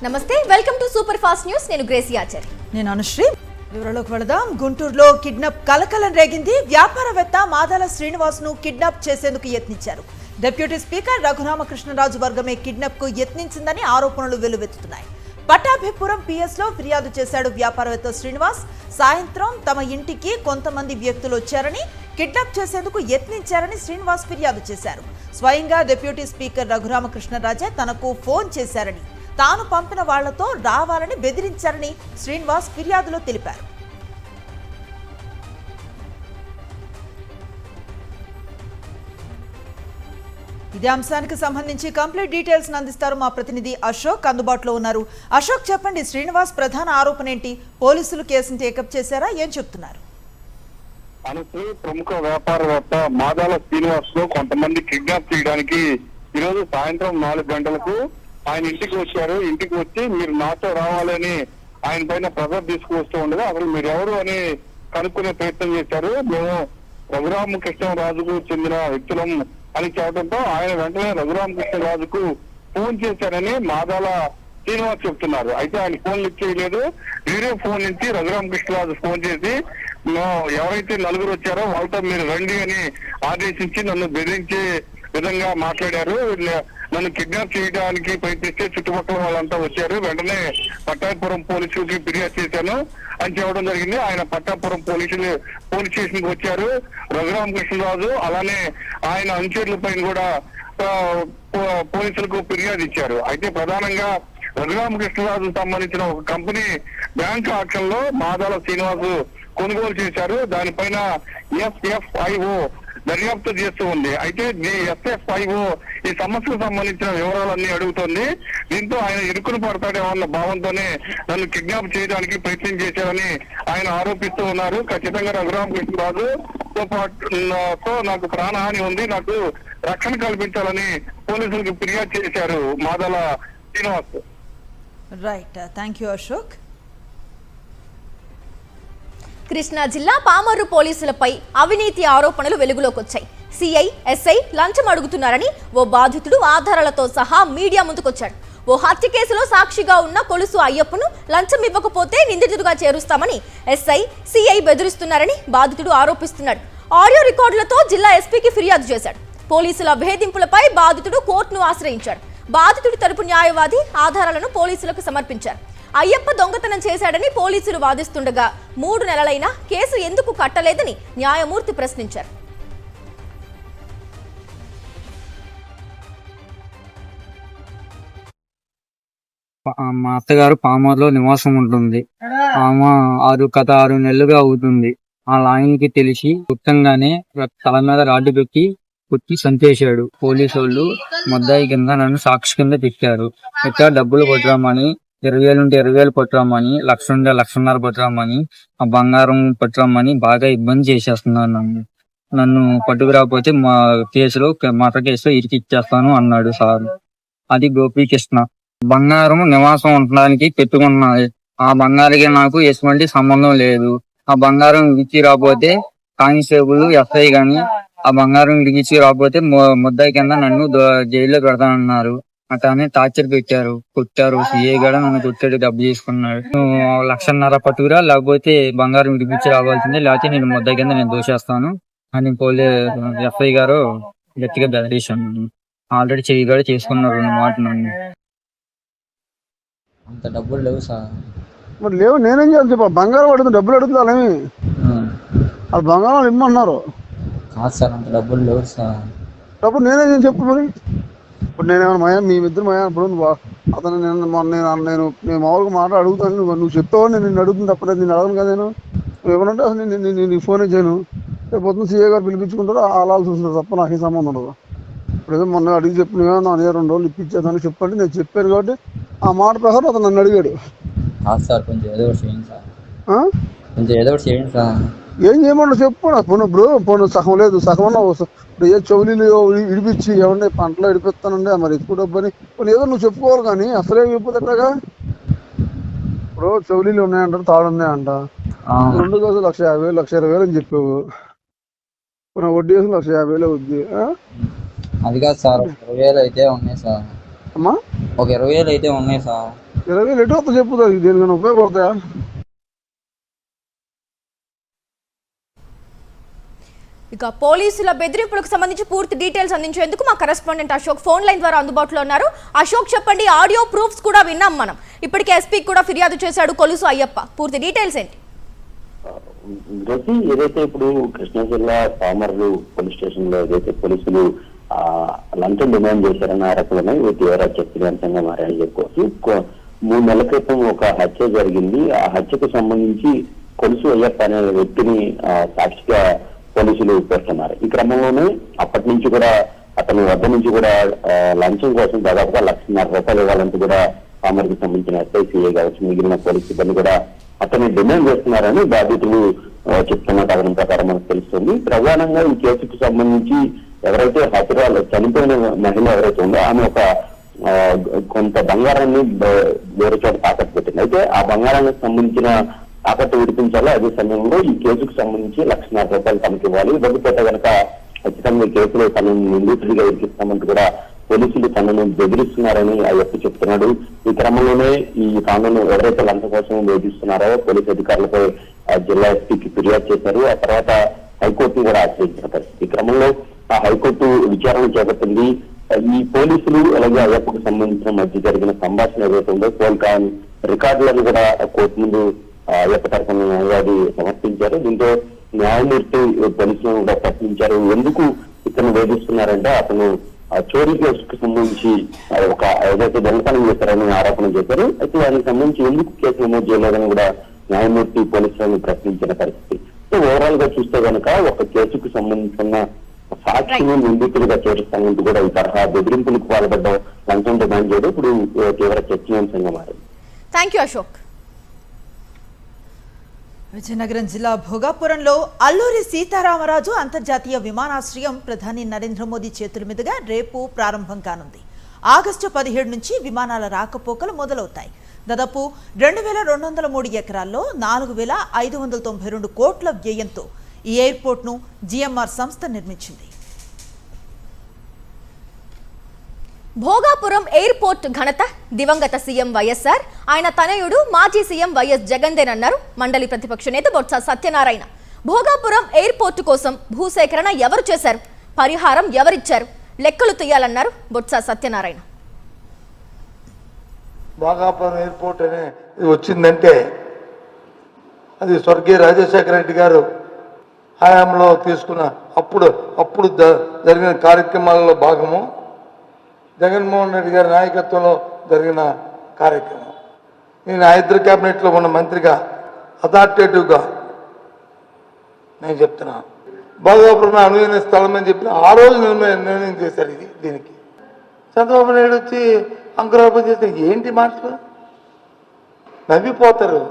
నమస్తే, welcome to super fast news. నేను Gracie Achari. నేను అనుశ్రీ. వివరాలకు వెళదాం. గుంటూరులో కిడ్నాప్ కలకలం రేగింది. వ్యాపారవేత్త మాదాల శ్రీనివాస్ ను కిడ్నాప్ చేసేందుకు యత్నించారు. డిప్యూటీ స్పీకర్ రఘురామకృష్ణరాజు వర్గమే కిడ్నాప్ కు యత్నించిందని ఆరోపణలు వెల్లువెత్తుతున్నాయి. పట్టాభిపురం పిఎస్ లో ఫిర్యాదు చేశాడు వ్యాపారవేత్త శ్రీనివాస్. సాయంత్రం తమ ఇంటికి కొంతమంది వ్యక్తులు వచ్చారని, కిడ్నాప్ చేసేందుకు యత్నించారని శ్రీనివాస్ ఫిర్యాదు చేశారు. స్వయంగా డిప్యూటీ స్పీకర్ రఘురామకృష్ణరాజే తనకు ఫోన్ చేశారని, తాను పంపిన వాళ్లతో రావాలని బెదిరించారని శ్రీనివాస్ ఫిర్యాదులో తెలిపారు. ఇదే అంశానికి సంబంధించి కంప్లీట్ డీటెయిల్స్ అందిస్తారు మా ప్రతినిధి అశోక్. అందుబాటులో ఉన్నారు. అశోక్, చెప్పండి, శ్రీనివాస్ ప్రధాన ఆరోపణ ఏంటి? పోలీసులు కేసును టేకప్ చేశారా? ఏం చెప్తున్నారు? ప్రముఖ వ్యాపారవేత్త మాదాల శ్రీనివాస్ లో కొంతమంది కిడ్నాప్ చేయడానికి ఈరోజు సాయంత్రం 4 గంటలకు ఆయన ఇంటికి వచ్చారు. ఇంటికి వచ్చి మీరు నాతో రావాలని ఆయన పైన ప్రెజర్ తీసుకువస్తూ ఉండగా అసలు మీరు ఎవరు అని కనుక్కునే ప్రయత్నం చేశారు. మేము రఘురామకృష్ణరాజుకు చెందిన వ్యక్తులం అని చెప్పడంతో ఆయన వెంటనే రఘురామకృష్ణరాజుకు ఫోన్ చేశారని మాదాల శ్రీనివాస్ చెప్తున్నారు. అయితే ఆయన ఫోన్ లిఫ్ట్ చేయలేదు. వీడియో ఫోన్ నుంచి రఘురామకృష్ణరాజు ఫోన్ చేసి ఎవరైతే నలుగురు వచ్చారో వాళ్ళతో మీరు రండి అని ఆదేశించి నన్ను బెదిరించే విధంగా మాట్లాడారు. నన్ను కిడ్నాప్ చేయడానికి ప్రయత్నిస్తే చుట్టుపక్కల వాళ్ళంతా వచ్చారు. వెంటనే పట్టాపురం పోలీసులకి ఫిర్యాదు చేశాను అని చెప్పడం జరిగింది. ఆయన పట్టాపురం పోలీస్ స్టేషన్ కి వచ్చారు. రఘురామకృష్ణరాజు అలానే ఆయన అనుచరుల పైన కూడా పోలీసులకు ఫిర్యాదు ఇచ్చారు. అయితే ప్రధానంగా రఘురామకృష్ణరాజుకు సంబంధించిన ఒక కంపెనీ బ్యాంక్ ఆక్షన్ లో మాదాల శ్రీనివాసు కొనుగోలు చేశారు. దానిపైన SFIO దర్యాప్తు చేస్తూ ఉంది. అయితే SFIO ఈ సమస్యకు సంబంధించిన వివరాలన్నీ అడుగుతోంది. దీంతో ఆయన ఇరుకును పడతాడేమో అన్న భావంతోనే నన్ను కిడ్నాప్ చేయడానికి ప్రయత్నం చేశారని ఆయన ఆరోపిస్తూ ఉన్నారు. ఖచ్చితంగా రఘురామకృష్ణరాజుతో పాటు నాకు ప్రాణహాని ఉంది, నాకు రక్షణ కల్పించాలని పోలీసులకు ఫిర్యాదు చేశారు Madala Srinivas. Right, thank you Ashok. Krishna జిల్లా పామర్రు పోలీసులపై అవినీతి ఆరోపణలు వెలుగులోకి వచ్చాయి. సిఐ, ఎస్ఐ లంచం అడుగుతున్నారని ఓ బాధితుడు ఆధారాలతో సహా మీడియా ముందుకొచ్చాడు. ఓ హత్య కేసులో సాక్షిగా ఉన్న కొలుసు అయ్యప్పను లంచం ఇవ్వకపోతే నిందితుడిగా చేరుస్తామని ఎస్ఐ, సిఐ బెదిరిస్తున్నారని బాధితుడు ఆరోపిస్తున్నాడు. ఆడియో రికార్డులతో జిల్లా ఎస్పీకి ఫిర్యాదు చేశాడు. పోలీసుల వేధింపులపై బాధితుడు కోర్టును ఆశ్రయించాడు. బాధితుడి తరపు న్యాయవాది ఆధారాలను పోలీసులకు సమర్పించారు. అయ్యప్ప దొంగతనం చేశాడని పోలీసులు వాదిస్తుండగా 3 నెలలైనా కేసు ఎందుకు కట్టలేదని న్యాయమూర్తి ప్రశ్నించారు. మా అత్తగారు పామర్లో నివాసం ఉంటుంది. ఆమె 6 నెలలుగా అవుతుంది. ఆ లాయన్కి తెలిసి గుప్తంగానే తల మీద రాడ్డు పెట్టి కుట్టి చంపేశాడు. పోలీసు వాళ్ళు ముద్దాయి కింద నన్ను సాక్షి కింద పెట్టారు. ఇక్కడ డబ్బులు కొట్టరామని, 20,000 ఉంటే 20,000 పట్టురామని, 1,00,000 ఉంటే 1,50,000 పట్టురామని, ఆ బంగారం పట్టురామని బాగా ఇబ్బంది చేసేస్తున్నారు. నన్ను పట్టుకురాకపోతే మా మత కేసులో ఇరికిచ్చేస్తాను అన్నాడు సార్. అది గోపీకృష్ణ. బంగారం నివాసం ఉండడానికి పెట్టుకున్నది. ఆ బంగారానికి నాకు ఎటువంటి సంబంధం లేదు. ఆ బంగారం ఇచ్చి రాకపోతే కానిస్టేబుల్, ఎస్ఐ గాని ఆ బంగారం ఇడిగించి రాకపోతే ముద్దాయి కింద నన్ను జైల్లో పెడతానన్నారు. అట్లానే టార్చర్ పెట్టారు, కొట్టారు. సిఐ కూడా నన్ను కొట్టాడు, డబ్బు చేసుకున్నాడు. 1,50,000 పట్టుకురా, లేకపోతే బంగారం ఇడిపించి రావాల్సిందే, లేకపోతే నేను ముద్దాయి కింద నేను దోషేస్తాను అని ఎస్ఐ గారు గట్టిగా బెదిరించాను. ఆల్రెడీ చెయ్యి కూడా చేసుకున్నారు 2 మాట నన్ను. అంత డబ్బులు లేవు సార్. మరి లేవు, నేనేం చేయాలి చెప్ప? బంగారం అడుగుతుంది, డబ్బులు అడుగుతుంది. అలాగే అది బంగారం ఇమ్మన్నారు. కాదు సార్, అంత డబ్బులు లేవు సార్. డబ్బులు నేనేం చెప్పు. మరి ఇప్పుడు నేనేమన్నా మేమిద్దరు ఇప్పుడు అతను నేను మామూలుగా మాట అడుగుతాను. నువ్వు చెప్తావు, నేను నిన్ను అడుగుతుంది తప్పలేదు. నేను అడగను కదా. నువ్వు ఏమనంటే అసలు నేను ఫోనే చేయను. రేపు పొద్దున్న సీఏ గారు పిలిపించుకుంటారు, అలాల్సి చూస్తారు తప్ప నాకేం సంబంధం ఉండదు. ఇప్పుడు ఏదో మొన్న అడిగి చెప్పిన నా 2 రోజులు ఇప్పించేదాన్ని చెప్పండి, నేను చెప్పాను కాబట్టి ఆ మాట ప్రకారం అతను నన్ను అడిగాడు. కాదు సార్, కొంచెం ఏదో ఒకటి చేయండి సార్. కొంచెం ఏదో ఒకటి చేయండి సార్. ఏం చేయమన్నా చెప్పు. ఇప్పుడు సగం లేదు, సగం ఇప్పుడు ఏ చెవులీలు ఇడిపించి ఏమన్నా పంటలో ఇడిపిస్తానండి, మరి ఎక్కువ డబ్బు అని ఏదో నువ్వు చెప్పుకోవాలి. కానీ అసలే చెప్పదు ఎట్లాగా. ఇప్పుడు చెవులీలు ఉన్నాయంటారు, తాడు ఉన్నాయంట. 2 రోజులు 1,50,000, 1,20,000 అని చెప్పావు. వడ్డీ వేసి 1,50,000 అవుద్ది. అది కాదు సార్, 20,000 అయితే ఉన్నాయి సార్. అమ్మా, ఒక 20,000 అయితే ఉన్నాయి సార్. 20,000 ఎటు వస్తా చెప్పు, దేనికైనా ఉపయోగపడతాయా? ఇక పోలీసుల బెదిరింపులకు సంబంధించి పూర్తి డీటెయిల్స్ అందించేందుకు మా కరెస్పాండెంట్ అశోక్ ఫోన్ లైన్ ద్వారా అందుబాటులో ఉన్నారు. అశోక్ చెప్పండి, ఆడియో ప్రూఫ్స్ కూడా విన్నాం మనం. ఇప్పటికే ఎస్పీకి కూడా ఫిర్యాదు చేశాడు కొలుసు అయ్యప్ప. పూర్తి డీటెయిల్స్ ఏంటి? ఏదైతే ఇప్పుడు కృష్ణా జిల్లా పామర్లు పోలీస్ స్టేషన్ లో ఏదైతే పోలీసులు లంచం డిమాండ్ చేశారన్న ఆరోపణలు తీవ్ర చర్చనీయాంశంగా మారాయని చెప్పుకోవచ్చు. 3 నెలల క్రితం ఒక హత్య జరిగింది. ఆ హత్యకు సంబంధించి కొలుసు అయ్యప్ప అనే వ్యక్తిని సాక్షిగా పోలీసులు పేర్కొన్నారు. ఈ క్రమంలోనే అప్పటి నుంచి కూడా అతని వద్ద నుంచి కూడా లంచం కోసం దాదాపుగా 1,50,000 రూపాయలు ఇవ్వాలంటూ కూడా పామర్కి సంబంధించిన ఎస్ఐసీఏ కావచ్చు, మిగిలిన పోలీసు సిబ్బంది కూడా అతన్ని డిమాండ్ చేస్తున్నారని బాధితులు చెప్తున్న కథనం ప్రకారం మనకు తెలుస్తుంది. ప్రధానంగా ఈ కేసుకు సంబంధించి ఎవరైతే హతురాలు చనిపోయిన మహిళ ఎవరైతే ఉందో ఆమె ఒక కొంత బంగారాన్ని వేరే చోట తాకట్టు పెట్టింది. అయితే ఆ బంగారానికి సంబంధించిన తాకట్టు విడిపించాలి. అదే సమయంలో ఈ కేసుకు సంబంధించి 1,50,000 రూపాయలు తనకి ఇవ్వాలి. ఇవ్వకపోతే కనుక ఖచ్చితంగా ఈ కేసులో తనను నిందితుడిగా ఇరికిస్తామంటూ కూడా పోలీసులు తనను బెదిరిస్తున్నారని అయ్యప్ప చెప్తున్నాడు. ఈ క్రమంలోనే ఈ తాను ఎవరైతే లంచం కోసం వేధిస్తున్నారో పోలీసు అధికారులపై జిల్లా ఎస్పీకి ఫిర్యాదు చేశారు. ఆ తర్వాత హైకోర్టును కూడా ఆశ్రయించిన పరిస్థితి. ఈ క్రమంలో ఆ హైకోర్టు విచారణ చేపట్టింది. ఈ పోలీసులు అలాగే అయ్యప్పకు సంబంధించిన మధ్య జరిగిన సంభాషణ ఏదైతే ఉందో కోల్కాన్ రికార్డులను కూడా కోర్టు ముందు అయ్యప్ప తరఫున న్యాయవాది సమర్పించారు. దీంతో న్యాయమూర్తి పోలీసులను కూడా ప్రశ్నించారు. ఎందుకు ఇతను వేధిస్తున్నారంటే అతను చోరీ కేసుకు సంబంధించి ఒక ఏదైతే దొంగతనం చేశారని ఆరోపణ చేశారు. అయితే దానికి సంబంధించి ఎందుకు కేసు నమోదు చేయలేదని కూడా న్యాయమూర్తి పోలీసులను ప్రశ్నించిన పరిస్థితి. ఓవరాల్ గా చూస్తే కనుక ఒక కేసుకు సంబంధించిన సాక్షిని నిందితులుగా చేరుస్తానంటూ కూడా ఈ తరహా బెదిరింపులకు పాల్పడ్డ లంచం డిమాండ్ చేయడం ఇప్పుడు తీవ్ర చర్చనీయాంశంగా మారింది. Thank you Ashok. విజయనగరం జిల్లా భోగాపురంలో అల్లూరి సీతారామరాజు అంతర్జాతీయ విమానాశ్రయం ప్రధాని నరేంద్ర మోదీ చేతుల మీదుగా రేపు ప్రారంభం కానుంది. ఆగస్టు 17 నుంచి విమానాల రాకపోకలు మొదలవుతాయి. దాదాపు 2,203 ఎకరాల్లో 4,592 కోట్ల వ్యయంతో ఈ ఎయిర్పోర్ట్ను జిఎంఆర్ సంస్థ నిర్మించింది. భోగాపురం ఎయిర్పోర్ట్ ఘనత దివంగత సీఎం వైఎస్ఆర్, ఆయన తనయుడు మాజీ సీఎం వైఎస్ జగన్దేనన్నారు మండలి ప్రతిపక్ష నేత బొత్స సత్యనారాయణ. భోగాపురం ఎయిర్పోర్టు కోసం భూసేకరణ ఎవరు చేశారు, పరిహారం ఎవరిచ్చారు, లెక్కలు తీయాలన్నారు బొత్స సత్యనారాయణ. భోగాపురం ఎయిర్పోర్ట్ అనే వచ్చిందంటే అది స్వర్గీయ రాజశేఖర రెడ్డి గారు హయాంలో తీసుకున్న అప్పుడు జరిగిన కార్యక్రమాలలో భాగము, జగన్మోహన్ రెడ్డి గారి నాయకత్వంలో జరిగిన కార్యక్రమం. నేను హైదరాబాద్ క్యాబినెట్లో ఉన్న మంత్రిగా అథారిటేటివ్గా నేను చెప్తున్నాను. భోగాపురం అనువైన స్థలం అని చెప్పిన ఆ రోజు నిర్ణయం చేశారు. దీనికి చంద్రబాబు నాయుడు వచ్చి అంకురార్పణ చేస్తే ఏంటి మాటలు, నవ్విపోతారు.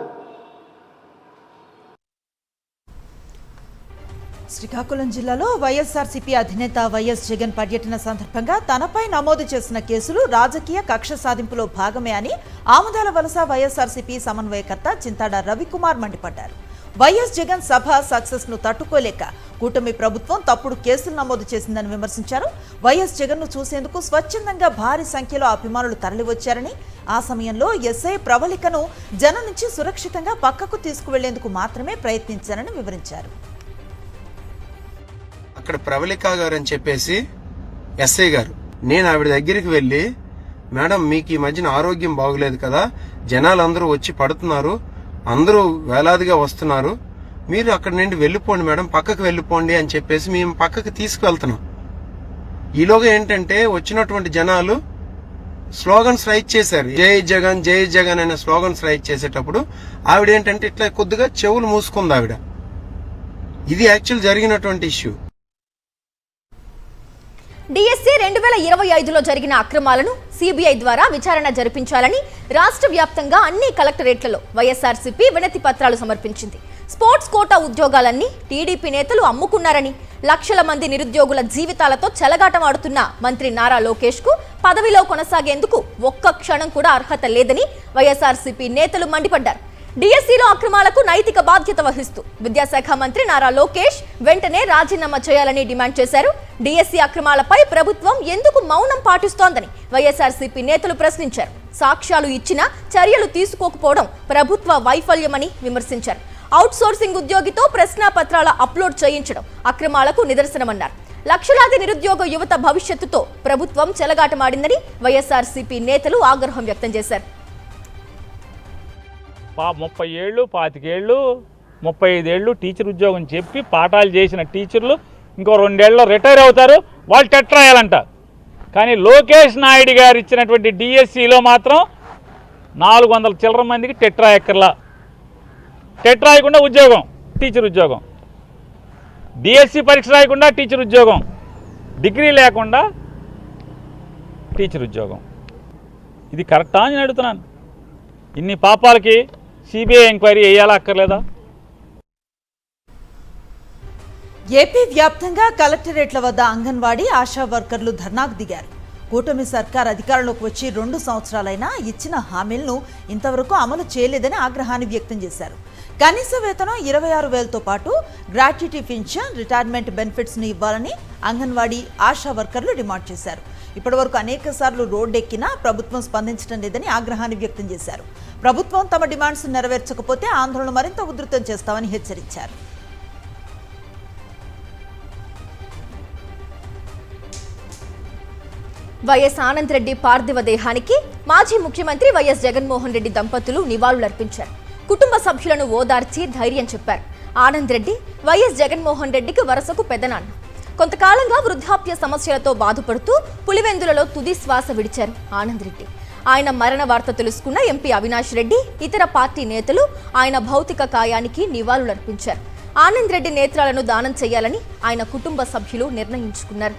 శ్రీకాకుళం జిల్లాలో వైఎస్ఆర్సీపీ అధినేత వైఎస్ జగన్ పర్యటన సందర్భంగా తనపై నమోదు చేసిన కేసులు రాజకీయ కక్ష సాధింపులో భాగమే అని ఆముదాల వలస వైఎస్ఆర్సీపీ సమన్వయకర్త చింతాడ రవికుమార్ మండిపడ్డారు. వైఎస్ జగన్ సభ సక్సెస్ ను తట్టుకోలేక కూటమి ప్రభుత్వం తప్పుడు కేసులు నమోదు చేసిందని విమర్శించారు. వైఎస్ జగన్ ను చూసేందుకు స్వచ్ఛందంగా భారీ సంఖ్యలో అభిమానులు తరలివచ్చారని, ఆ సమయంలో ఎస్ఐ ప్రవళికను జనం నుంచి సురక్షితంగా పక్కకు తీసుకువెళ్లేందుకు మాత్రమే ప్రయత్నించారని వివరించారు. అక్కడ ప్రవళిక గారు అని చెప్పేసి ఎస్ఐ గారు, నేను ఆవిడ దగ్గరికి వెళ్ళి, మేడం మీకు ఈ మధ్యన ఆరోగ్యం బాగోలేదు కదా, జనాలు అందరూ వచ్చి పడుతున్నారు, అందరూ వేలాదిగా వస్తున్నారు, మీరు అక్కడి నుండి వెళ్ళిపోండి మేడం, పక్కకు వెళ్ళిపోండి అని చెప్పేసి మేము పక్కకు తీసుకువెళ్తున్నాం. ఈలోగా ఏంటంటే వచ్చినటువంటి జనాలు స్లోగన్స్ రైట్ చేశారు. జై జగన్ జై జగన్ అనే స్లోగన్స్ రైట్ చేసేటప్పుడు ఆవిడ ఏంటంటే ఇట్లా కొద్దిగా చెవులు మూసుకుంది ఆవిడ. ఇది యాక్చువల్ జరిగినటువంటి ఇష్యూ. డిఎస్సి 2025లో జరిగిన అక్రమాలను సిబిఐ ద్వారా విచారణ జరిపించాలని రాష్ట్ర వ్యాప్తంగా అన్ని కలెక్టరేట్లలో వైఎస్ఆర్సీపీ వినతి పత్రాలు సమర్పించింది. స్పోర్ట్స్ కోటా ఉద్యోగాలన్నీ టీడీపీ నేతలు అమ్ముకున్నారని, లక్షల మంది నిరుద్యోగుల జీవితాలతో చెలగాటమాడుతున్న మంత్రి నారా లోకేష్ కు పదవిలో కొనసాగేందుకు ఒక్క క్షణం కూడా అర్హత లేదని వైఎస్ఆర్సీపీ నేతలు మండిపడ్డారు. డిఎస్సిలో అక్రమాలకు నైతిక బాధ్యత వహిస్తూ విద్యాశాఖ మంత్రి నారా లోకేష్ వెంటనే రాజీనామా చేయాలని డిమాండ్ చేశారు. డిఎస్సి అక్రమాలపై ప్రభుత్వం ఎందుకు మౌనం పాటిస్తోందని వైఎస్ఆర్సీపీ నేతలు ప్రశ్నించారు. సాక్ష్యాలు ఇచ్చినా చర్యలు తీసుకోకపోవడం ప్రభుత్వ వైఫల్యమని విమర్శించారు. అవుట్సోర్సింగ్ ఉద్యోగితో ప్రశ్నాపత్రాల అప్లోడ్ చేయించడం అక్రమాలకు నిదర్శనమన్నారు. లక్షలాది నిరుద్యోగ యువత భవిష్యత్తుతో ప్రభుత్వం చెలగాటమాడిందని వైఎస్ఆర్సీపీ నేతలు ఆగ్రహం వ్యక్తం చేశారు. 30 ఏళ్ళు 25 ఏళ్ళు 35 ఏళ్ళు టీచర్ ఉద్యోగం చెప్పి పాఠాలు చేసిన టీచర్లు ఇంకో 2 ఏళ్ళలో రిటైర్ అవుతారు. వాళ్ళు టెట్ రాయాలంట. కానీ లోకేష్ నాయుడు గారు ఇచ్చినటువంటి డిఎస్సిలో మాత్రం 400 చిల్లర మందికి టెట్ రాయక్కర్లా. టెట్ రాయకుండా ఉద్యోగం, టీచర్ ఉద్యోగం. డిఎస్సి పరీక్ష రాయకుండా టీచర్ ఉద్యోగం, డిగ్రీ లేకుండా టీచర్ ఉద్యోగం. ఇది కరెక్టా అని అడుగుతున్నాను. ఇన్ని పాపాలకి సిబిఐ ఎంక్వైరీ వేయాలా అక్కర్లేదా? ఏపీ వ్యాప్తంగా కలెక్టరేట్ల వద్ద అంగన్వాడీ ఆశా వర్కర్లు ధర్నాకు దిగారు. కూటమి సర్కార్ అధికారంలోకి వచ్చి 2 సంవత్సరాలైనా ఇచ్చిన హామీలను ఇంతవరకు అమలు చేయలేదని ఆగ్రహాన్ని వ్యక్తం చేశారు. కనీస వేతనం 26,000తో పాటు గ్రాట్యుటీ పెన్షన్, రిటైర్మెంట్ బెనిఫిట్స్ ని ఇవ్వాలని అంగన్వాడీ ఆశా వర్కర్లు డిమాండ్ చేశారు. ఇప్పటివరకు అనేక సార్లు రోడ్డెక్కినా ప్రభుత్వం స్పందించడం లేదని ఆగ్రహాన్ని వ్యక్తం చేశారు. ప్రభుత్వం తమ డిమాండ్స్ నెరవేర్చకపోతే ఆందోళన మరింత ఉధృతం చేస్తామని హెచ్చరించారు. వైఎస్ ఆనంద్ రెడ్డి పార్థివ దేహానికి మాజీ ముఖ్యమంత్రి వైఎస్ జగన్మోహన్ రెడ్డి దంపతులు నివాళులర్పించారు. కుటుంబ సభ్యులను ఓదార్చి ధైర్యం చెప్పారు. ఆనంద్ రెడ్డి వైఎస్ జగన్మోహన్ రెడ్డికి వరుసకు పెదనాన్న. కొంతకాలంగా వృద్ధాప్య సమస్యలతో బాధపడుతూ పులివెందులలో తుది శ్వాస విడిచారు ఆనంద్ రెడ్డి. ఆయన మరణ వార్త తెలుసుకున్న ఎంపీ అవినాష్ రెడ్డి, ఇతర పార్టీ నేతలు ఆయన భౌతిక కాయానికి నివాళులర్పించారు. ఆనంద్ రెడ్డి నేత్రాలను దానం చేయాలని ఆయన కుటుంబ సభ్యులు నిర్ణయించుకున్నారు.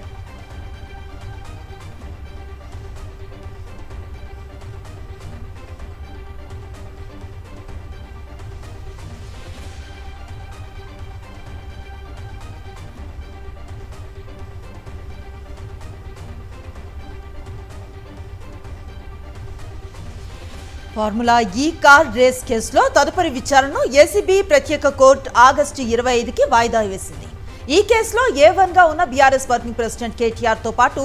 ఫార్ములా ఈ కార్ రేస్ కేసులో తదుపరి విచారణను ఏసీబీ ప్రత్యేక కోర్టు ఆగస్టు 25కి వాయిదా వేసింది. ఈ కేసులో A1గా ఉన్న బీఆర్ఎస్ వర్కింగ్ ప్రెసిడెంట్ కేటీఆర్తో పాటు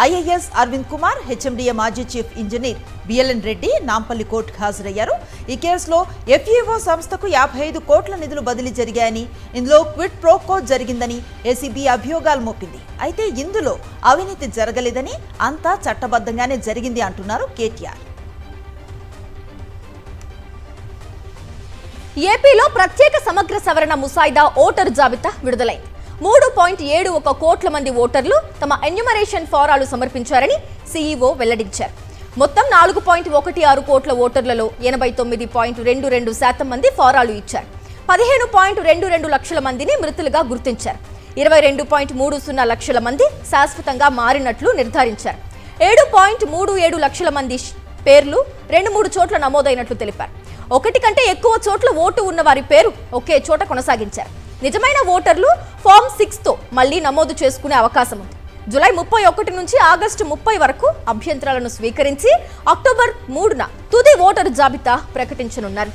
ఐఏఎస్ అరవింద్ కుమార్, హెచ్ఎండిఏ మాజీ chief engineer BLN Reddy Nampally కోర్టుకు హాజరయ్యారు. ఈ కేసులో FEO సంస్థకు 55 కోట్ల నిధులు బదిలీ జరిగాయని, ఇందులో క్విడ్ ప్రోకో జరిగిందని ఏసీబీ అభియోగాలు మోపింది. అయితే ఇందులో అవినీతి జరగలేదని, అంతా చట్టబద్ధంగానే జరిగింది అంటున్నారు కేటీఆర్. ఏపీలో ప్రత్యేక సమగ్ర సవరణ ముసాయిదా ఓటరు జాబితా విడుదలైంది. 3.71 కోట్ల మంది ఓటర్లు తమ ఎన్యూమరేషన్ ఫారాలు సమర్పించారని సీఈఓ వెల్లడించారు. మొత్తం 4.16 కోట్ల ఓటర్లలో 89.22% మంది ఫారాలు ఇచ్చారు. 15.22 లక్షల మందిని మృతులుగా గుర్తించారు. 22.30 లక్షల మంది శాశ్వతంగా మారినట్లు నిర్ధారించారు. 7.37 లక్షల మంది పేర్లు 2-3 చోట్ల నమోదైనట్లు తెలిపారు. 1 కంటే ఎక్కువ చోట్ల ఓటు ఉన్న వారి పేరు ఒకే చోట కొనసాగించారు. నిజమైన ఓటర్లు ఫామ్ 6తో మళ్లీ నమోదు చేసుకునే అవకాశం ఉంది. జూలై 31 నుంచి ఆగస్టు 30 వరకు అభ్యంతరాలను స్వీకరించి అక్టోబర్ 3న తుది ఓటరు జాబితా ప్రకటించనున్నారు.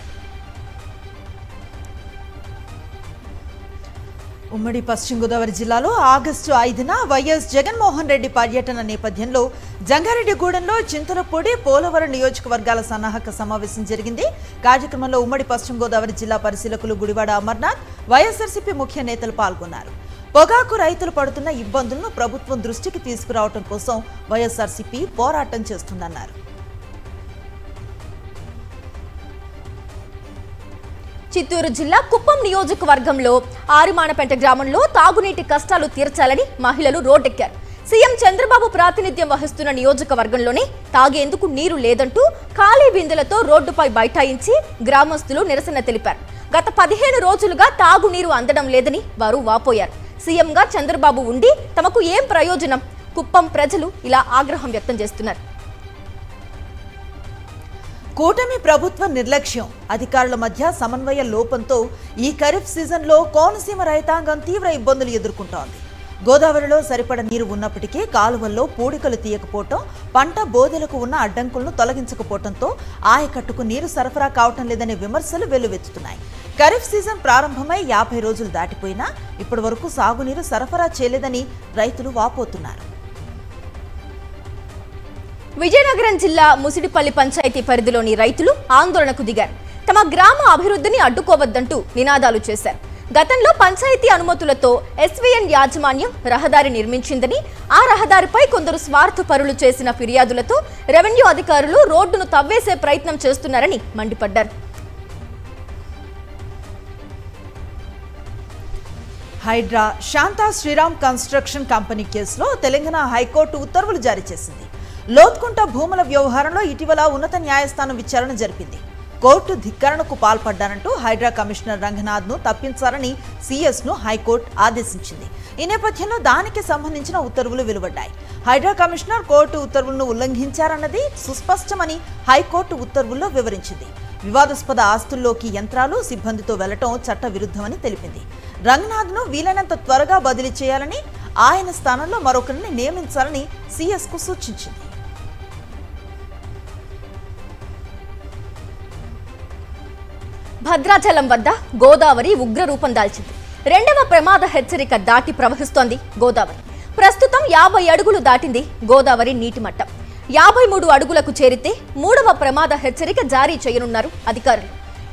ఉమ్మడి పశ్చిమ గోదావరి జిల్లాలో ఆగస్టు 5న వైఎస్ జగన్మోహన్ రెడ్డి పర్యటన నేపథ్యంలో జంగారెడ్డిగూడెంలో చింతలపూడి, పోలవరం నియోజకవర్గాల సన్నాహక సమావేశం జరిగింది. కార్యక్రమంలో ఉమ్మడి పశ్చిమ గోదావరి జిల్లా పరిశీలకులు గుడివాడ అమర్నాథ్, వైఎస్ఆర్సీపీ ముఖ్య నేతలు పాల్గొన్నారు. పొగాకు రైతులు పడుతున్న ఇబ్బందులను ప్రభుత్వం దృష్టికి తీసుకురావడం కోసం వైఎస్ఆర్సీపీ పోరాటం చేస్తుందన్నారు. చిత్తూరు జిల్లా కుప్పం నియోజకవర్గంలో ఆరిమానపేట గ్రామంలో తాగునీటి కష్టాలు తీర్చాలని మహిళలు రోడ్డెక్కారు. సీఎం చంద్రబాబు ప్రాతినిధ్యం వహిస్తున్న నియోజకవర్గంలోనే తాగేందుకు నీరు లేదంటూ ఖాళీ బిందెలతో రోడ్డుపై బైఠాయించి గ్రామస్తులు నిరసన తెలిపారు. గత 15 రోజులుగా తాగునీరు అందడం లేదని వారు వాపోయారు. సీఎంగా చంద్రబాబు ఉండి తమకు ఏం ప్రయోజనం? కుప్పం ప్రజలు ఇలా ఆగ్రహం వ్యక్తం చేస్తున్నారు. కూటమి ప్రభుత్వ నిర్లక్ష్యం, అధికారుల మధ్య సమన్వయ లోపంతో ఈ ఖరీఫ్ సీజన్లో కోనసీమ రైతాంగం తీవ్ర ఇబ్బందులు ఎదుర్కొంటోంది. గోదావరిలో సరిపడ నీరు ఉన్నప్పటికీ కాలువల్లో పూడికలు తీయకపోవటం, పంట బోదెలకు ఉన్న అడ్డంకులను తొలగించకపోవడంతో ఆయకట్టుకు నీరు సరఫరా కావటం లేదనే విమర్శలు వెల్లువెత్తుతున్నాయి. ఖరీఫ్ సీజన్ ప్రారంభమై 50 రోజులు దాటిపోయినా ఇప్పటి వరకు సాగునీరు సరఫరా చేయలేదని రైతులు వాపోతున్నారు. విజయనగరం జిల్లా ముసిడిపల్లి పంచాయతీ పరిధిలోని రైతులు ఆందోళనకు దిగారు. తమ గ్రామ అభివృద్ధిని అడ్డుకోవద్దంటూ నినాదాలు చేశారు. గతంలో పంచాయతీ అనుమతులతో ఎస్వీఎన్ యాజమాన్యం రహదారి నిర్మించిందని, ఆ రహదారిపై కొందరు స్వార్థపరులు చేసిన ఫిర్యాదులతో రెవెన్యూ అధికారులు రోడ్డును తవ్వేసే ప్రయత్నం చేస్తున్నారని మండిపడ్డారు. హైడ్రా శాంతా శ్రీరామ్ కన్స్ట్రక్షన్ కంపెనీ కేసులో తెలంగాణ హైకోర్టు ఉత్తర్వులు జారీ చేసింది. లోత్కుంట భూముల వ్యవహారంలో ఇటీవల ఉన్నత న్యాయస్థానం విచారణ జరిపింది. కోర్టు ధిక్కరణకు పాల్పడ్డానంటూ హైడ్రా కమిషనర్ రంగనాథ్ను తప్పించాలని సీఎస్ను హైకోర్టు ఆదేశించింది. ఈ నేపథ్యంలో దానికి సంబంధించిన ఉత్తర్వులు వెలువడ్డాయి. హైడ్రా కమిషనర్ కోర్టు ఉత్తర్వులను ఉల్లంఘించారన్నది సుస్పష్టమని హైకోర్టు ఉత్తర్వుల్లో వివరించింది. వివాదాస్పద ఆస్తుల్లోకి యంత్రాలు, సిబ్బందితో వెళ్లటం చట్ట విరుద్ధమని తెలిపింది. రంగనాథ్ను వీలైనంత త్వరగా బదిలీ చేయాలని, ఆయన స్థానంలో మరొకరిని నియమించాలని సీఎస్కు సూచించింది. భద్రాచలం వద్ద గోదావరి ఉగ్రరూపం దాల్చింది. 2వ ప్రమాద హెచ్చరిక దాటి ప్రవహిస్తోంది గోదావరి. ప్రస్తుతం 50 అడుగులు దాటింది గోదావరి నీటి మట్టం. 53 అడుగులకు చేరితే 3వ ప్రమాద హెచ్చరిక జారీ చేయనున్నారు అధికారులు.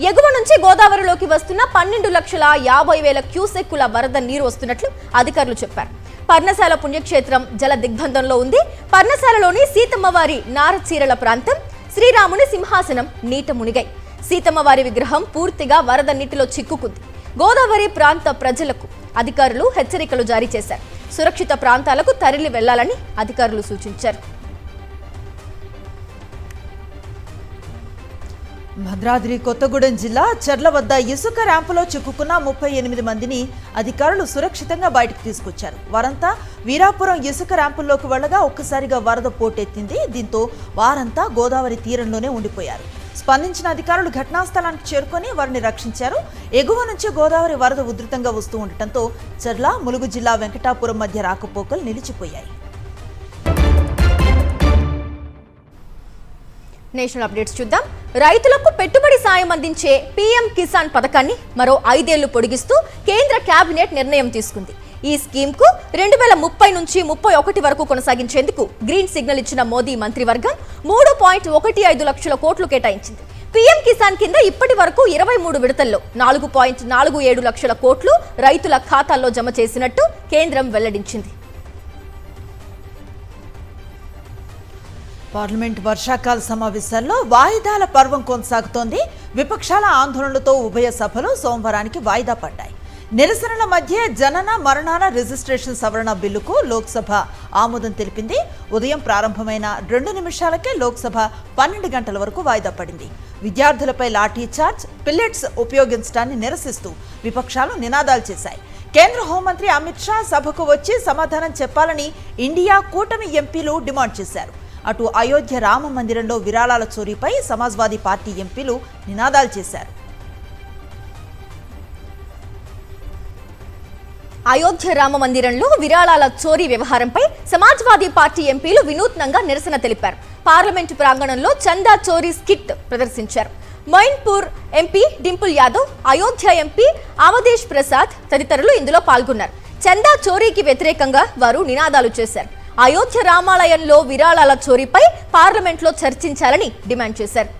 ఎగువ నుంచి గోదావరిలోకి వస్తున్న 12,50,000 క్యూసెక్కుల వరద నీరు వస్తున్నట్లు అధికారులు చెప్పారు. పర్ణశాల పుణ్యక్షేత్రం జల దిగ్బంధంలో ఉంది. పర్ణశాలలోని సీతమ్మవారి నారచీరల ప్రాంతం, శ్రీరాముని సింహాసనం నీట మునిగాయి. సీతమ్మవారి విగ్రహం పూర్తిగా వరద నీటిలో చిక్కుకుంది. గోదావరి ప్రాంత ప్రజలకు అధికారులు హెచ్చరికలు జారీ చేశారు. సురక్షిత ప్రాంతాలకు తరలి వెళ్లాలని అధికారులు సూచించారు. భద్రాద్రి కొత్తగూడెం జిల్లా చర్ల వద్ద ఇసుక ర్యాంపులో చిక్కుకున్న 38 మందిని అధికారులు సురక్షితంగా బయటకు తీసుకొచ్చారు. వారంతా వీరాపురం ఇసుక ర్యాంపుల్లోకి వెళ్లగా ఒక్కసారిగా వరద పోటెత్తింది. దీంతో వారంతా గోదావరి తీరంలోనే ఉండిపోయారు. స్పందించిన అధికారులు ఘటనా స్థలానికి చేరుకొని వారిని రక్షించారు. ఎగువ నుంచి గోదావరి వరద ఉధృతంగా వస్తూ ఉండటంతో చర్ల, ములుగు జిల్లా వెంకటాపురం మధ్య రాకపోకలు నిలిచిపోయాయి. నేషనల్ అప్డేట్స్ చూద్దాం. రైతులకు పెట్టుబడి సాయం అందించే పీఎం కిసాన్ పథకాన్ని మరో 5 ఏళ్లు పొడిగిస్తూ కేంద్ర కేబినెట్ నిర్ణయం తీసుకుంది. ఈ స్కీమ్కు 2030 నుంచి 31 వరకు కొనసాగించేందుకు గ్రీన్ సిగ్నల్ ఇచ్చిన మోదీ మంత్రివర్గం 3.15 లక్షల కోట్లు కేటాయించింది. పీఎం కిసాన్ కింద ఇప్పటి వరకు 23 విడతల్లో 4.47 లక్షల కోట్లు రైతుల ఖాతాల్లో జమ చేసినట్టు కేంద్రం వెల్లడించింది. పార్లమెంట్ వర్షాకాల సమావేశాల్లో వాయిదాల పర్వం కొనసాగుతోంది. విపక్షాల ఆందోళనలతో ఉభయ సభలు సోమవారానికి వాయిదా పడ్డాయి. నిరసనల మధ్య జనన మరణాల రిజిస్ట్రేషన్ సవరణ బిల్లుకు లోక్సభ ఆమోదం తెలిపింది. ఉదయం ప్రారంభమైన 2 నిమిషాలకే లోక్సభ 12 గంటల వరకు వాయిదా పడింది. విద్యార్థులపై లాఠీ చార్జ్, పిల్లెట్స్ ఉపయోగించడాన్ని నిరసిస్తూ విపక్షాలు నినాదాలు చేశాయి. కేంద్ర హోంమంత్రి అమిత్ షా సభకు వచ్చి సమాధానం చెప్పాలని ఇండియా కూటమి ఎంపీలు డిమాండ్ చేశారు. అటు అయోధ్య రామ మందిరంలో విరాళాల చోరీపై సమాజ్వాదీ పార్టీ ఎంపీలు నినాదాలు చేశారు. అయోధ్య రామ మందిరంలో విరాళాల చోరీ వ్యవహారంపై సమాజ్వాదీ పార్టీ ఎంపీలు వినూత్నంగా నిరసన తెలిపారు. పార్లమెంటు ప్రాంగణంలో చందా చోరీ స్కిట్ ప్రదర్శించారు. మైన్పూర్ ఎంపీ డింపుల్ యాదవ్, అయోధ్య ఎంపీ అవధేష్ ప్రసాద్ తదితరులు ఇందులో పాల్గొన్నారు. చందా చోరీకి వ్యతిరేకంగా వారు నినాదాలు చేశారు. అయోధ్య రామాలయంలో విరాళాల చోరీపై పార్లమెంట్లో చర్చించాలని డిమాండ్ చేశారు.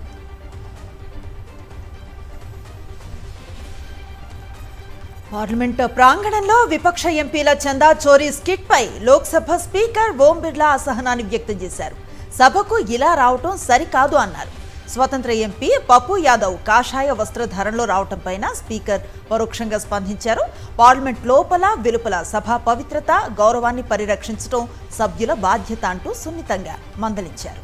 పార్లమెంట్ ప్రాంగణంలో విపక్ష ఎంపీల చందా చోరీ స్కిట్ పై లోక్సభ స్పీకర్ ఓం బిర్లా అసహనాన్ని వ్యక్తం చేశారు. సభకు ఇలా రావటం సరికాదు అన్నారు. స్వతంత్ర ఎంపీ పప్పు యాదవ్ కాషాయ వస్త్రధారణలో రావటం పైన స్పీకర్ పరోక్షంగా స్పందించారు. పార్లమెంట్ లోపల వెలుపల సభా పవిత్రత, గౌరవాన్ని పరిరక్షించడం సభ్యుల బాధ్యత అంటూ సున్నితంగా మందలించారు.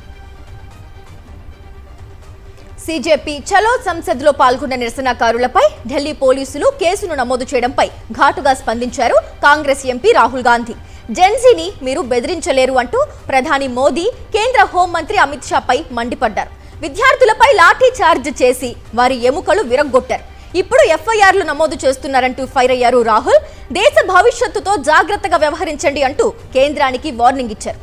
సీజేపీ చలో సంసద్లో పాల్గొన్న నిరసనకారులపై ఢిల్లీ పోలీసులు కేసును నమోదు చేయడంపై ఘాటుగా స్పందించారు కాంగ్రెస్ ఎంపీ రాహుల్ గాంధీ. జెన్జీని మీరు బెదిరించలేరు అంటూ ప్రధాని మోదీ కేంద్ర హోంమంత్రి అమిత్ షాపై మండిపడ్డారు. విద్యార్థులపై లాఠీ చార్జ్ చేసి వారి ఎముకలు విరగ్గొట్టారు. ఇప్పుడు ఎఫ్ఐఆర్లు నమోదు చేస్తున్నారంటూ ఫైర్ అయ్యారు రాహుల్. దేశ భవిష్యత్తుతో జాగ్రత్తగా వ్యవహరించండి అంటూ కేంద్రానికి వార్నింగ్ ఇచ్చారు.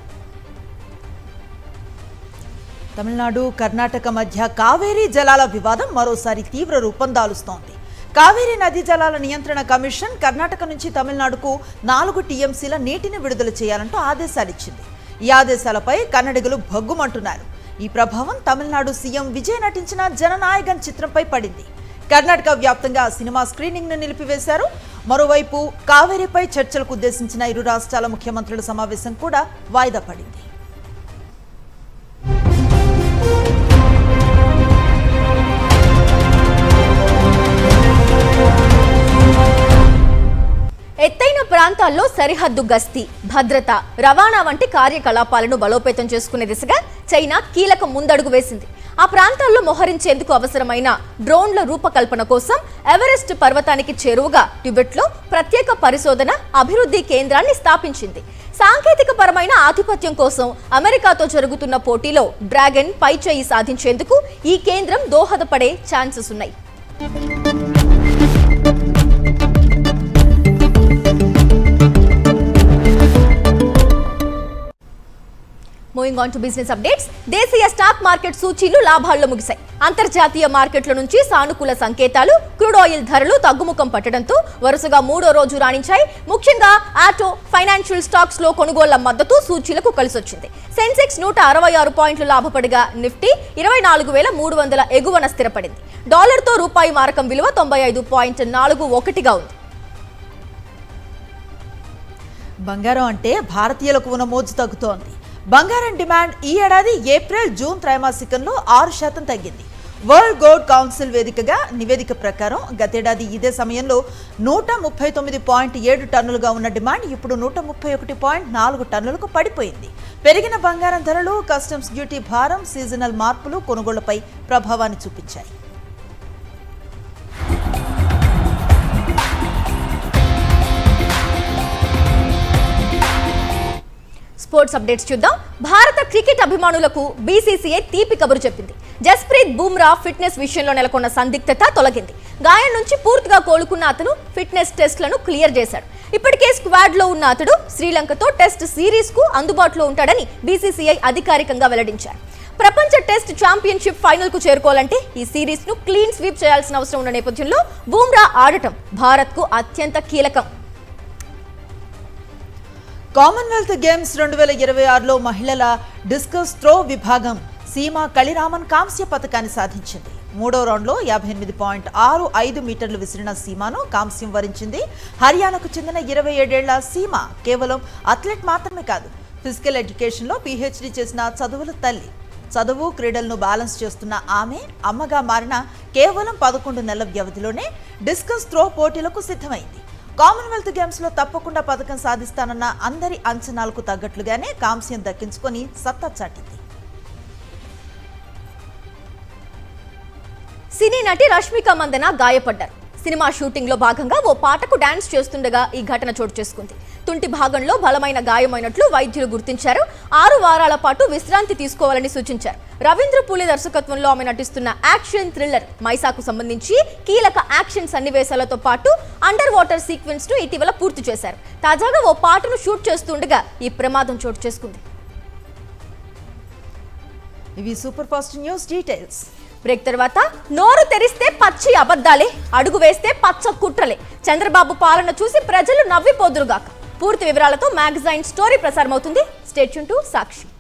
తమిళనాడు, కర్ణాటక మధ్య కావేరీ జలాల వివాదం మరోసారి తీవ్ర రూపం దాలుస్తోంది. కావేరీ నదీ జలాల నియంత్రణ కమిషన్ కర్ణాటక నుంచి తమిళనాడుకు 4 టీఎంసీల నీటిని విడుదల చేయాలంటూ ఆదేశాలిచ్చింది. ఈ ఆదేశాలపై కన్నడిగులు భగ్గుమంటున్నారు. ఈ ప్రభావం తమిళనాడు సీఎం విజయ్ నటించిన జననాయకన్ చిత్రంపై పడింది. కర్ణాటక వ్యాప్తంగా సినిమా స్క్రీనింగ్ ను నిలిపివేశారు. మరోవైపు కావేరీపై చర్చలకు ఉద్దేశించిన ఇరు రాష్ట్రాల ముఖ్యమంత్రుల సమావేశం కూడా వాయిదా పడింది. ఎత్తైన ప్రాంతాల్లో సరిహద్దు గస్తీ, భద్రత, రవాణా వంటి కార్యకలాపాలను బలోపేతం చేసుకునే దిశగా చైనా కీలక ముందడుగు వేసింది. ఆ ప్రాంతాల్లో మోహరించేందుకు అవసరమైన డ్రోన్ల రూపకల్పన కోసం ఎవరెస్ట్ పర్వతానికి చేరువగా టిబెట్లో ప్రత్యేక పరిశోధన, అభివృద్ధి కేంద్రాన్ని స్థాపించింది. సాంకేతిక పరమైన ఆధిపత్యం కోసం అమెరికాతో జరుగుతున్న పోటీలో డ్రాగన్ పైచేయి సాధించేందుకు ఈ కేంద్రం దోహదపడే ఛాన్సెస్ ఉన్నాయి. Moving on to business updates. దేశీయ స్టాక్ మార్కెట్ సూచీలు లాభాల్లో ముగిశాయి. అంతర్జాతీయ మార్కెట్ల నుంచి సానుకూల సంకేతాలు, క్రూడ్ ఆయిల్ ధరలు తగ్గుముఖం పట్టడంతో వరుసగా 3వ రోజు రాణించాయి. ముఖ్యంగా ఆటో, ఫైనాన్షియల్ స్టాక్స్ లో కొనుగోళ్ల మద్దతు సూచీలకు కలిసొచ్చింది. సెన్సెక్స్ 166 పాయింట్లు లాభపడగా నిఫ్టీ 24,300 ఎగువన స్థిరపడింది. డాలర్తో రూపాయి మారకం విలువ 95.41గా ఉంది. బంగారం అంటే భారతీయులకు ఉన్న మోజు తగ్గుతోంది. బంగారం డిమాండ్ ఈ ఏడాది ఏప్రిల్, జూన్ త్రైమాసికంలో 6% తగ్గింది. వరల్డ్ గోల్డ్ కౌన్సిల్ వేదికగా నివేదిక ప్రకారం గతేడాది ఇదే సమయంలో 139.7 టన్నులుగా ఉన్న డిమాండ్ ఇప్పుడు 131.4 టన్నులకు పడిపోయింది. పెరిగిన బంగారం ధరలు, కస్టమ్స్ డ్యూటీ భారం, సీజనల్ మార్పులు కొనుగోళ్లపై ప్రభావాన్ని చూపించాయి. స్పోర్ట్స్ అప్డేట్స్ చూద్దాం. భారత క్రికెట్ అభిమానులకు బీసీసీఐ తీపి కబురు చెప్పింది. జస్ప్రీత్ బుమ్రా ఫిట్నెస్ విషయంలో నెలకొన్న సందిగ్ధత తొలగింది. గాయం నుంచి పూర్తిగా కోలుకున్న అతను ఫిట్నెస్ టెస్ట్లను క్లియర్ చేశాడు. ఇప్పటికే స్క్వాడ్ లో ఉన్న అతడు శ్రీలంకతో టెస్ట్ సిరీస్ కు అందుబాటులో ఉంటాడని బీసీసీఐ అధికారికంగా వెల్లడించారు. ప్రపంచ టెస్ట్ ఛాంపియన్షిప్ ఫైనల్ కు చేరుకోవాలంటే ఈ సిరీస్ ను క్లీన్ స్వీప్ చేయాల్సిన అవసరం ఉన్న నేపథ్యంలో బుమ్రా ఆడటం భారత్ కు అత్యంత కీలకం. కామన్వెల్త్ గేమ్స్ 2026లో మహిళల డిస్కస్ త్రో విభాగం సీమా కలిరామన్ కాంస్య పతకాన్ని సాధించింది. 3వ రౌండ్లో 58.65 మీటర్లు విసిరిన సీమాను కాంస్యం వరించింది. హర్యానాకు చెందిన 27 ఏళ్ల సీమా కేవలం అథ్లెట్ మాత్రమే కాదు, ఫిజికల్ ఎడ్యుకేషన్లో పీహెచ్డీ చేసిన చదువుల తల్లి. చదువు, క్రీడలను బ్యాలెన్స్ చేస్తున్న ఆమె అమ్మగా మారిన కేవలం 11 నెలల వ్యవధిలోనే డిస్కస్ త్రో పోటీలకు సిద్ధమైంది. కామన్వెల్త్ గేమ్స్ లో తప్పకుండా పథకం సాధిస్తానన్న అందరి అంచనాలకు తగ్గట్లుగానే కాంస్యం దక్కించుకొని సత్తా చాటింది. సినీ నటి రష్మిక మందన గాయపడ్డారు. సినిమా షూటింగ్ లో భాగంగా ఓ పాటకు డాన్స్ చేస్తుండగా ఈ ఘటన చోటు చేసుకుంది. తుంటి భాగంలో బలమైన గాయమైనట్లు వైద్యులు గుర్తించారు. 6 వారాల పాటు విశ్రాంతి తీసుకోవాలని సూచించారు. రవీంద్ర పూలే దర్శకత్వంలో ఆమె నటిస్తున్న యాక్షన్ థ్రిల్లర్ మైసాకు సంబంధించి కీలక యాక్షన్ సన్నివేశాలతో పాటు అండర్ వాటర్ సీక్వెన్స్ ను ఇటీవల పూర్తి చేశారు. తాజాగా ఓ పాటను షూట్ చేస్తుండగా ఈ ప్రమాదం చోటు చేసుకుంది. ఇవి super fast news details. Break తర్వాత నోరు తెరిస్తే పచ్చి అబద్ధాలే, అడుగు వేస్తే పచ్చ కుట్రలే, చంద్రబాబు పాలన చూసి ప్రజలు నవ్విపోదురుగాక. పూర్తి వివరాలతో మ్యాగజైన్ స్టోరీ ప్రసారమవుతుంది. Stay tune to Sakshi.